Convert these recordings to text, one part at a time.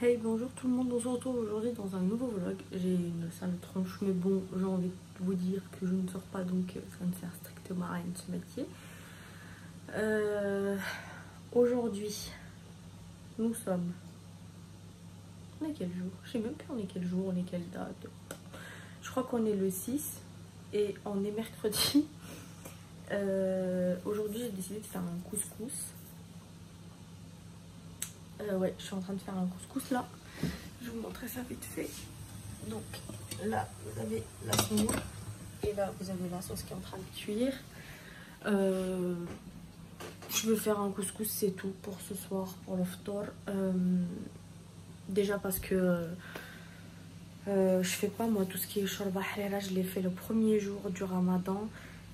Hey, bonjour tout le monde, on se retrouve aujourd'hui dans un nouveau vlog. J'ai une sale tronche, mais bon, j'ai envie de vous dire que je ne sors pas, donc ça ne sert strictement à rien de ce métier. Aujourd'hui, nous sommes... On est quel jour? Je sais même plus on est quel jour, on est quelle date. Je crois qu'on est le 6 et on est mercredi. Aujourd'hui, j'ai décidé de faire un couscous. Ouais, je suis en train de faire un couscous là. Je vais vous montrer ça vite fait. Donc là, vous avez la semoule et là, vous avez la sauce qui est en train de cuire. Je veux faire un couscous, c'est tout pour ce soir, pour le ftor. Déjà parce que je fais pas moi tout ce qui est shorba harira. Je l'ai fait le premier jour du ramadan.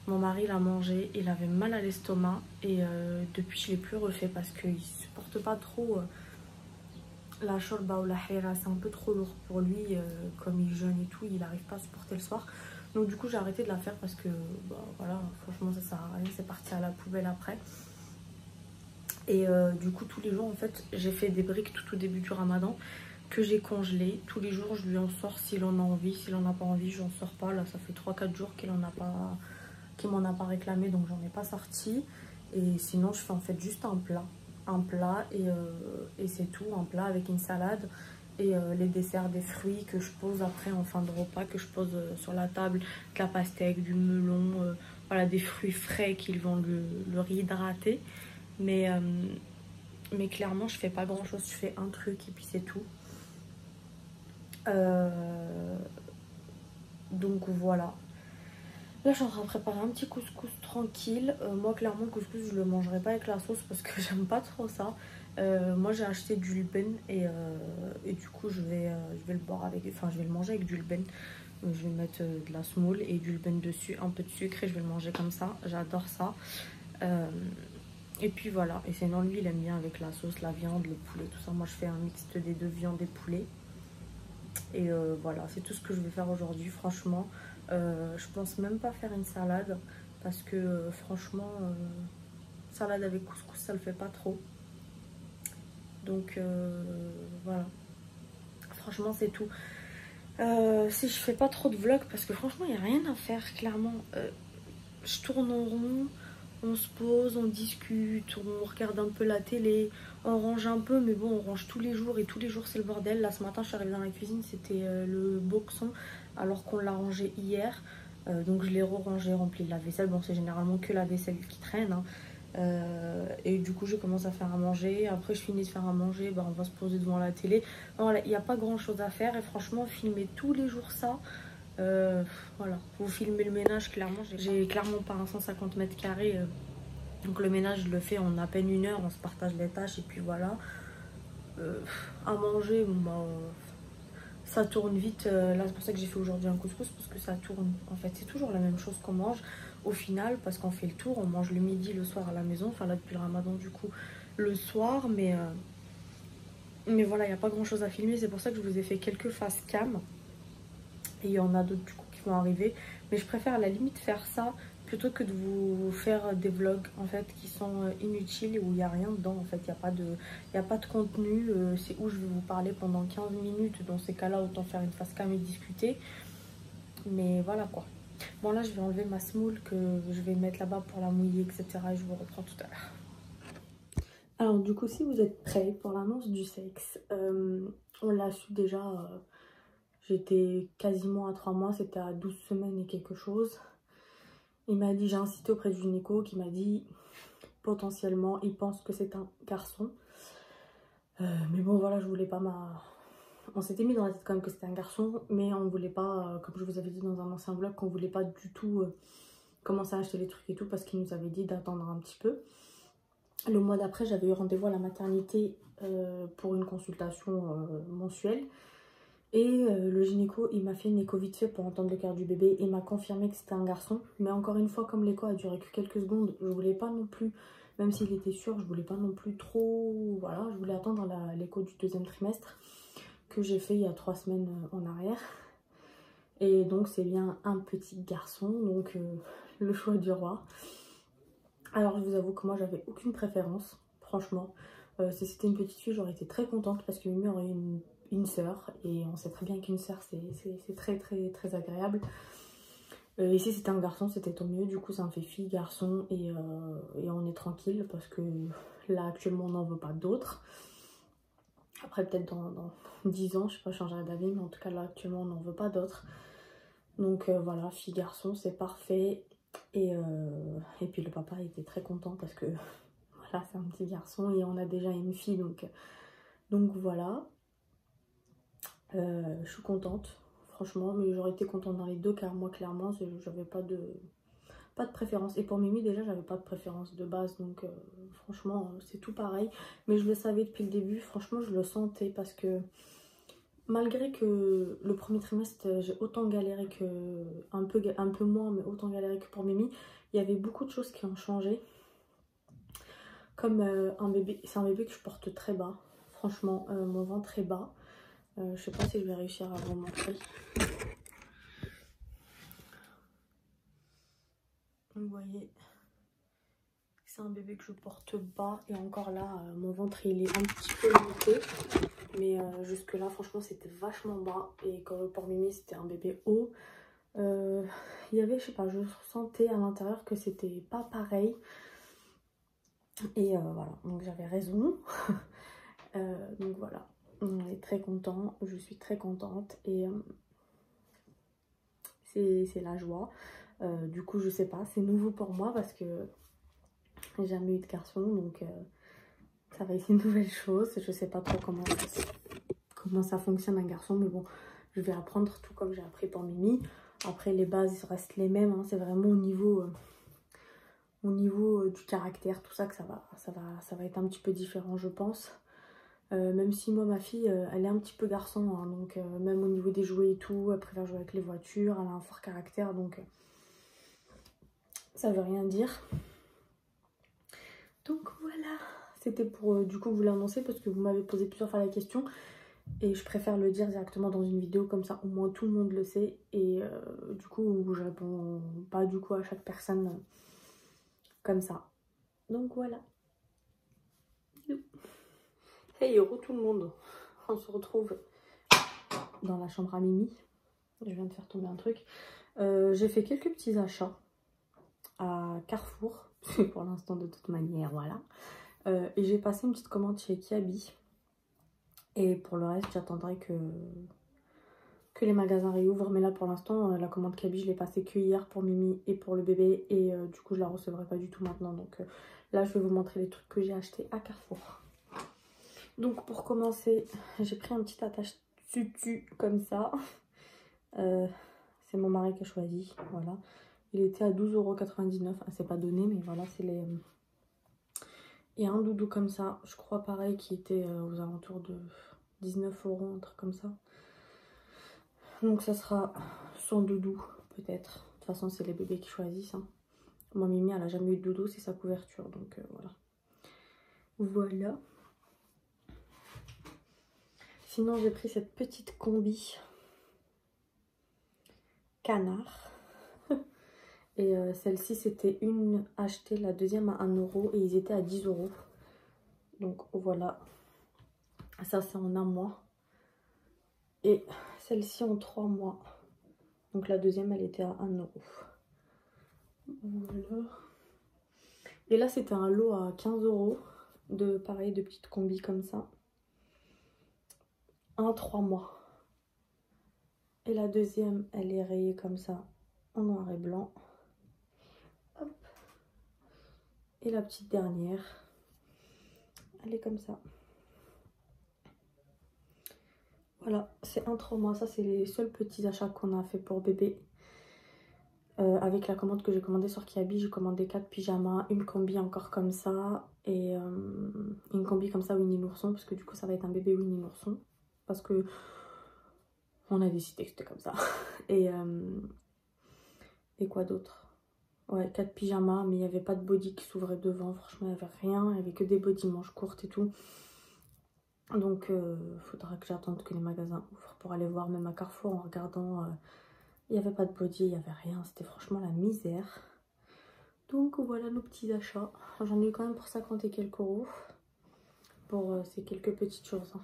Mon mari l'a mangé, il avait mal à l'estomac et depuis je l'ai plus refait parce qu'il supporte pas trop la shorba ou la harira, c'est un peu trop lourd pour lui, comme il jeûne et tout, il n'arrive pas à supporter le soir. Donc du coup j'ai arrêté de la faire parce que bah, voilà, franchement ça sert à rien, c'est parti à la poubelle après. Et du coup tous les jours en fait j'ai fait des briques tout au début du ramadan que j'ai congelé. Tous les jours je lui en sors s'il en a envie, s'il en a pas envie j'en sors pas. Là ça fait 3-4 jours qu'il m'en a pas réclamé, donc j'en ai pas sorti. Et sinon je fais en fait juste un plat et c'est tout, un plat avec une salade et les desserts, des fruits que je pose après en fin de repas, que je pose sur la table, de la pastèque, du melon, voilà, des fruits frais qui vont le réhydrater. Mais clairement je fais pas grand chose, je fais un truc et puis c'est tout. Donc voilà. Là, je suis en train de préparer un petit couscous tranquille. Moi, clairement, le couscous, je le mangerai pas avec la sauce parce que j'aime pas trop ça. Moi, j'ai acheté du lben et du coup, je vais le boire avec... Enfin, je vais le manger avec du lben. Je vais mettre de la semoule et du lben dessus, un peu de sucre et je vais le manger comme ça. J'adore ça. Et puis voilà. Et sinon, lui, il aime bien avec la sauce, la viande, le poulet, tout ça. Moi, je fais un mixte des deux, viande et poulet. Et voilà, c'est tout ce que je vais faire aujourd'hui, franchement. Je pense même pas faire une salade parce que franchement, salade avec couscous, ça le fait pas trop. Donc voilà, franchement, c'est tout. Si je fais pas trop de vlogs parce que franchement, il n'y a rien à faire, clairement. Je tourne en rond, on se pose, on discute, on regarde un peu la télé, on range un peu, mais bon, on range tous les jours et tous les jours c'est le bordel. Là ce matin je suis arrivée dans la cuisine, c'était le boxon alors qu'on l'a rangé hier. Donc je l'ai re-rangé, rempli de la vaisselle. Bon, c'est généralement que la vaisselle qui traîne, hein. Et du coup je commence à faire à manger. Après je finis de faire à manger, bah, on va se poser devant la télé. Voilà, il n'y a pas grand chose à faire et franchement filmer tous les jours ça, voilà, vous filmez le ménage, clairement j'ai clairement pas un 150 mètres carrés, donc le ménage je le fais en à peine 1 heure, on se partage les tâches et puis voilà. À manger, bah, ça tourne vite. Là c'est pour ça que j'ai fait aujourd'hui un couscous parce que ça tourne, en fait c'est toujours la même chose qu'on mange au final parce qu'on fait le tour, on mange le midi, le soir à la maison, enfin là depuis le ramadan du coup le soir, mais voilà, il n'y a pas grand chose à filmer, c'est pour ça que je vous ai fait quelques face cam. Et il y en a d'autres du coup qui vont arriver. Mais je préfère à la limite faire ça plutôt que de vous faire des vlogs en fait qui sont inutiles et où il n'y a rien dedans. En fait, il n'y a pas de contenu. C'est où je vais vous parler pendant 15 minutes. Dans ces cas-là, autant faire une face cam et discuter. Mais voilà quoi. Bon là, je vais enlever ma semoule que je vais mettre là-bas pour la mouiller, etc. Et je vous reprends tout à l'heure. Alors du coup, si vous êtes prêts pour l'annonce du sexe, on l'a su déjà... J'étais quasiment à 3 mois, c'était à 12 semaines et quelque chose. Il m'a dit, j'ai incité auprès du gynéco qui m'a dit potentiellement il pense que c'est un garçon. Mais bon voilà, je voulais pas on s'était mis dans la tête quand même que c'était un garçon, mais on voulait pas, comme je vous avais dit dans un ancien vlog, qu'on voulait pas du tout commencer à acheter les trucs et tout parce qu'il nous avait dit d'attendre un petit peu. Le mois d'après, j'avais eu rendez-vous à la maternité pour une consultation mensuelle. Et le gynéco, il m'a fait une écho vite fait pour entendre le cœur du bébé et m'a confirmé que c'était un garçon. Mais encore une fois, comme l'écho a duré que quelques secondes, je voulais pas non plus, même s'il était sûr, je voulais pas non plus trop... Voilà, je voulais attendre l'écho du 2e trimestre que j'ai fait il y a 3 semaines en arrière. Et donc c'est bien un petit garçon, donc le choix du roi. Alors je vous avoue que moi j'avais aucune préférence, franchement. Si c'était une petite fille, j'aurais été très contente parce que Mimi aurait une sœur. Et on sait très bien qu'une sœur, c'est très agréable. Ici, c'était un garçon, c'était tant mieux. Du coup, ça me fait fille, garçon et on est tranquille parce que là, actuellement, on n'en veut pas d'autres. Après, peut-être dans 10 ans, je sais pas, je changerai d'avis, mais en tout cas, là, actuellement, on n'en veut pas d'autres. Donc voilà, fille, garçon, c'est parfait. Et puis le papa était très content parce que voilà, c'est un petit garçon et on a déjà une fille. Donc voilà, je suis contente, franchement. Mais j'aurais été contente dans les deux car moi, clairement, j'avais pas de préférence. Et pour Mimi, déjà, j'avais pas de préférence de base. Donc franchement, c'est tout pareil. Mais je le savais depuis le début, franchement, je le sentais parce que malgré que le premier trimestre, j'ai autant galéré que, un peu moins, mais autant galéré que pour Mimi, il y avait beaucoup de choses qui ont changé. Comme un bébé, c'est un bébé que je porte très bas. Franchement, mon ventre est bas. Je sais pas si je vais réussir à vous montrer. Donc vous voyez, c'est un bébé que je porte bas. Et encore là, mon ventre il est un petit peu monté. Mais jusque là, franchement, c'était vachement bas. Et pour Mimi, c'était un bébé haut. Il y avait, je sais pas, je sentais à l'intérieur que c'était pas pareil. Et voilà, donc j'avais raison. Donc voilà, on est très content, je suis très contente et c'est la joie. Du coup, je sais pas, c'est nouveau pour moi parce que j'ai jamais eu de garçon, donc ça va être une nouvelle chose. Je sais pas trop comment ça fonctionne un garçon, mais bon, je vais apprendre tout comme j'ai appris pour Mimi. Après, les bases restent les mêmes, hein, c'est vraiment au niveau du caractère, tout ça, que ça va être un petit peu différent, je pense. Même si moi, ma fille, elle est un petit peu garçon, hein, donc même au niveau des jouets et tout, elle préfère jouer avec les voitures, elle a un fort caractère, donc ça veut rien dire. Donc voilà, c'était pour du coup vous l'annoncer parce que vous m'avez posé plusieurs fois la question et je préfère le dire directement dans une vidéo, comme ça au moins tout le monde le sait et du coup je réponds pas du coup à chaque personne comme ça. Donc voilà. Hey, heureux tout le monde, on se retrouve dans la chambre à Mimi. Je viens de faire tomber un truc. J'ai fait quelques petits achats à Carrefour, pour l'instant de toute manière, voilà. Et j'ai passé une petite commande chez Kiabi. Et pour le reste, j'attendrai que les magasins réouvrent. Mais là, pour l'instant, la commande Kiabi, je l'ai passée que hier pour Mimi et pour le bébé. Et du coup, je la recevrai pas du tout maintenant. Donc là, je vais vous montrer les trucs que j'ai achetés à Carrefour. Donc pour commencer, j'ai pris un petit attache-tutu comme ça. C'est mon mari qui a choisi, voilà. Il était à 12,99 €. Ah, c'est pas donné, mais voilà, c'est les... Il y a un doudou comme ça, je crois pareil, qui était aux alentours de 19 €, un truc comme ça. Donc ça sera son doudou, peut-être. De toute façon, c'est les bébés qui choisissent. Hein. Moi, Mimi, elle a jamais eu de doudou, c'est sa couverture, donc voilà. Voilà. Sinon, j'ai pris cette petite combi canard. Et celle-ci, c'était une achetée, la deuxième à 1 € et ils étaient à 10 €. Donc voilà, ça c'est en un mois. Et celle-ci en 3 mois. Donc la deuxième, elle était à 1 €. Voilà. Et là, c'était un lot à 15 € de pareil, de petites combis comme ça. 3 mois. Et la deuxième, elle est rayée comme ça, en noir et blanc. Hop. Et la petite dernière, elle est comme ça. Voilà, c'est 3 mois. Ça, c'est les seuls petits achats qu'on a fait pour bébé. Avec la commande que j'ai commandée sur Kiabi, j'ai commandé 4 pyjamas, une combi encore comme ça et une combi comme ça Winnie l'ourson parce que du coup ça va être un bébé Winnie l'ourson parce que on a décidé que c'était comme ça. Et quoi d'autre? Ouais, 4 pyjamas, mais il n'y avait pas de body qui s'ouvrait devant, franchement il n'y avait rien, il n'y avait que des body manches courtes et tout. Donc faudra que j'attende que les magasins ouvrent pour aller voir, même à Carrefour en regardant. Il n'y avait pas de body, il n'y avait rien, c'était franchement la misère. Donc voilà nos petits achats. J'en ai eu quand même pour 50 et quelques euros. pour ces quelques petites choses. Hein.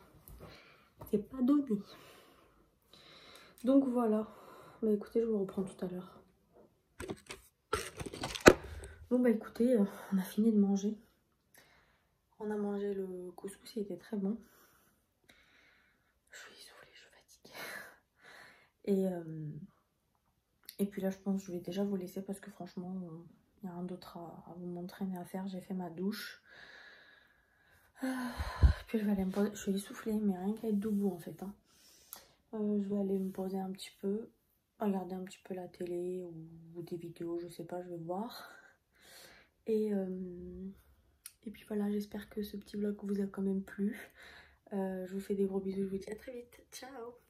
C'est pas donné. Donc voilà. Bah écoutez, je vous reprends tout à l'heure. Bon bah écoutez, on a fini de manger. On a mangé le couscous, il était très bon. Je suis essoufflée, je suis fatiguée. Et puis là, je pense que je vais déjà vous laisser parce que franchement, il n'y a rien d'autre à vous montrer mais à faire. J'ai fait ma douche. Puis je vais aller me poser. Je suis essoufflée, mais rien qu'à être debout en fait. Hein. Je vais aller me poser un petit peu, regarder un petit peu la télé ou des vidéos, je sais pas, je vais voir. Et puis voilà, j'espère que ce petit vlog vous a quand même plu. Je vous fais des gros bisous, je vous dis à très vite. Ciao!